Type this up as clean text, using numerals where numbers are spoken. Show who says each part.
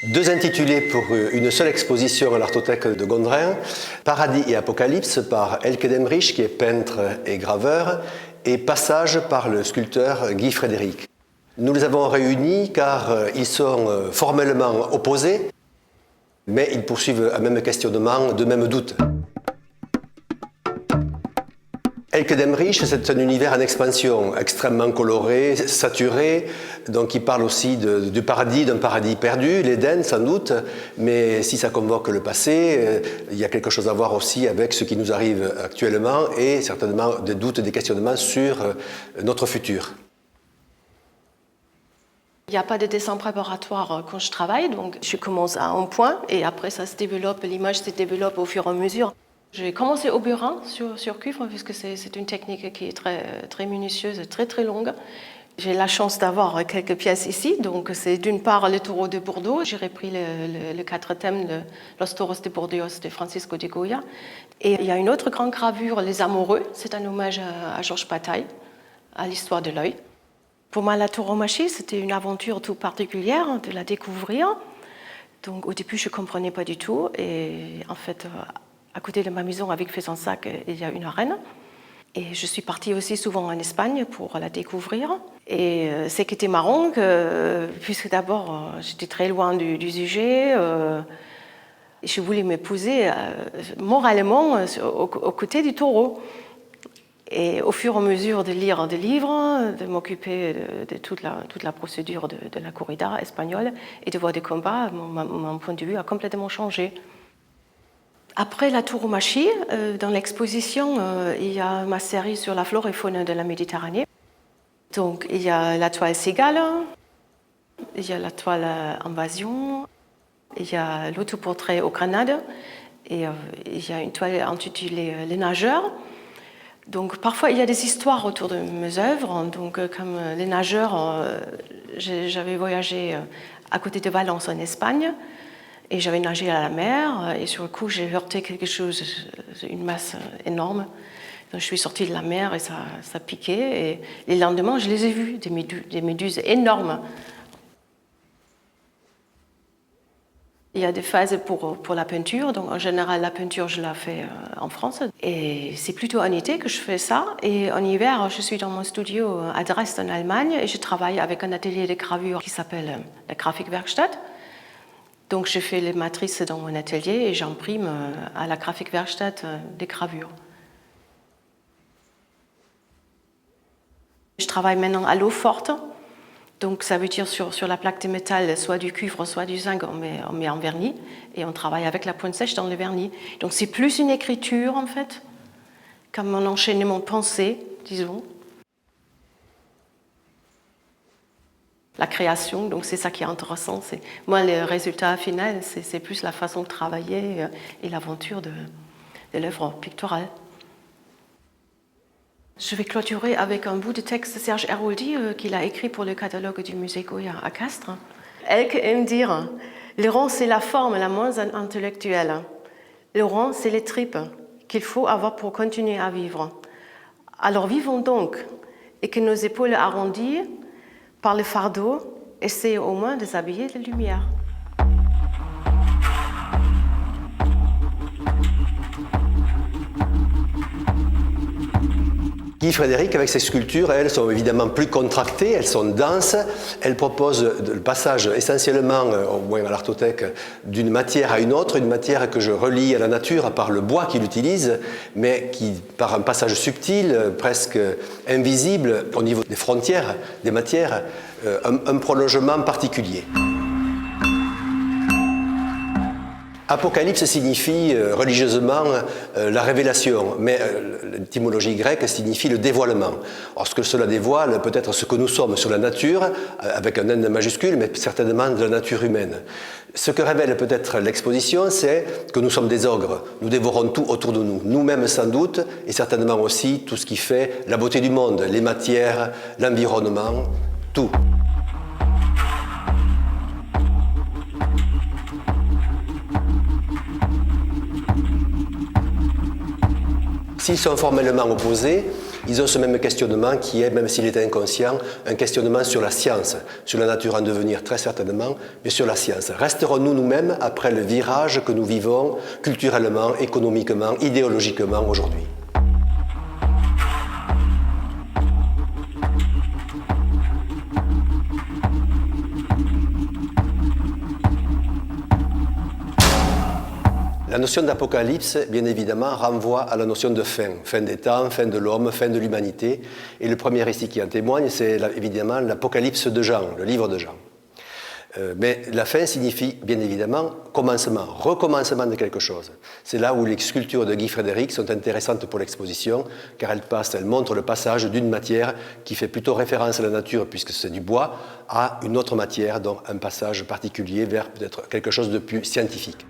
Speaker 1: Deux intitulés pour une seule exposition à l'Artothèque de Gondrin, Paradis et Apocalypse par Elke Demrich, qui est peintre et graveur, et Passage par le sculpteur Guy Frédéric. Nous les avons réunis car ils sont formellement opposés, mais ils poursuivent un même questionnement, de même doute. Elke Demrich, c'est un univers en expansion, extrêmement coloré, saturé, donc il parle aussi du paradis, d'un paradis perdu, l'Éden sans doute, mais si ça convoque le passé, il y a quelque chose à voir aussi avec ce qui nous arrive actuellement et certainement des doutes, des questionnements sur notre futur.
Speaker 2: Il n'y a pas de dessin préparatoire quand je travaille, donc je commence à un point et après ça se développe, l'image se développe au fur et à mesure. J'ai commencé au burin sur cuivre puisque c'est une technique qui est très minutieuse, très longue. J'ai la chance d'avoir quelques pièces ici, donc c'est d'une part le taureau de Bordeaux. J'ai repris le 4 thèmes de Los Toros de Bordeaux de Francisco de Goya. Et il y a une autre grande gravure, Les Amoureux. C'est un hommage à Georges Bataille, à l'histoire de l'œil. Pour moi, la tauromachie, c'était une aventure tout particulière de la découvrir. Donc au début, je ne comprenais pas du tout. Et en fait, à côté de ma maison, avec Fezensac, il y a une arène. Et je suis partie aussi souvent en Espagne pour la découvrir. Et ce qui était marrant, puisque d'abord, j'étais très loin du sujet, je voulais me poser moralement aux côtés du taureau. Et au fur et à mesure de lire des livres, de m'occuper de toute la procédure de la corrida espagnole et de voir des combats, mon point de vue a complètement changé. Après la tauromachie, dans l'exposition, il y a ma série sur la flore et faune de la Méditerranée. Donc il y a la toile Cigale, il y a la toile Invasion, il y a l'autoportrait aux grenades et il y a une toile intitulée Les Nageurs. Donc parfois il y a des histoires autour de mes œuvres. Donc comme Les Nageurs, j'avais voyagé à côté de Valence en Espagne. Et j'avais nagé à la mer et sur le coup j'ai heurté quelque chose, une masse énorme. Donc je suis sortie de la mer et ça piquait. Et les lendemains je les ai vus, des méduses énormes. Il y a des phases pour la peinture. Donc en général la peinture je la fais en France. Et c'est plutôt en été que je fais ça. Et en hiver je suis dans mon studio à Dresde en Allemagne et je travaille avec un atelier de gravure qui s'appelle la Grafikwerkstatt. Donc je fais les matrices dans mon atelier et j'imprime à la Grafikwerkstatt des gravures. Je travaille maintenant à l'eau forte, donc ça veut dire sur la plaque de métal, soit du cuivre, soit du zinc, on met en vernis et on travaille avec la pointe sèche dans le vernis. Donc c'est plus une écriture en fait, comme un enchaînement de pensée, disons. La création, donc c'est ça qui est intéressant. Moi, le résultat final, c'est plus la façon de travailler et l'aventure de l'œuvre picturale. Je vais clôturer avec un bout de texte de Serge Heroldi qu'il a écrit pour le catalogue du musée Goya à Castres. Elke aime dire « Le rang, c'est la forme la moins intellectuelle. Le rang, c'est les tripes qu'il faut avoir pour continuer à vivre. Alors vivons donc, et que nos épaules arrondies par le fardeau, essayez au moins de s'habiller de lumière. »
Speaker 1: Guy Frédéric, avec ses sculptures, elles sont évidemment plus contractées, elles sont denses, elles proposent le passage essentiellement, au moins à l'Artothèque, d'une matière à une autre, une matière que je relie à la nature par le bois qu'il utilise, mais qui, par un passage subtil, presque invisible, au niveau des frontières des matières, un prolongement particulier. Apocalypse signifie religieusement la révélation, mais l'étymologie grecque signifie le dévoilement. Or, ce que cela dévoile, peut-être ce que nous sommes sur la nature, avec un N majuscule, mais certainement de la nature humaine. Ce que révèle peut-être l'exposition, c'est que nous sommes des ogres. Nous dévorons tout autour de nous, nous-mêmes sans doute, et certainement aussi tout ce qui fait la beauté du monde, les matières, l'environnement, tout. S'ils sont formellement opposés, ils ont ce même questionnement qui est, même s'il est inconscient, un questionnement sur la science, sur la nature en devenir très certainement, mais sur la science. Resterons-nous nous-mêmes après le virage que nous vivons culturellement, économiquement, idéologiquement aujourd'hui ? La notion d'apocalypse, bien évidemment, renvoie à la notion de fin, fin des temps, fin de l'homme, fin de l'humanité. Et le premier récit qui en témoigne, c'est évidemment l'Apocalypse de Jean, le livre de Jean. Mais la fin signifie bien évidemment commencement, recommencement de quelque chose. C'est là où les sculptures de Guy Frédéric sont intéressantes pour l'exposition, car elles montrent le passage d'une matière qui fait plutôt référence à la nature, puisque c'est du bois, à une autre matière, donc un passage particulier vers peut-être quelque chose de plus scientifique.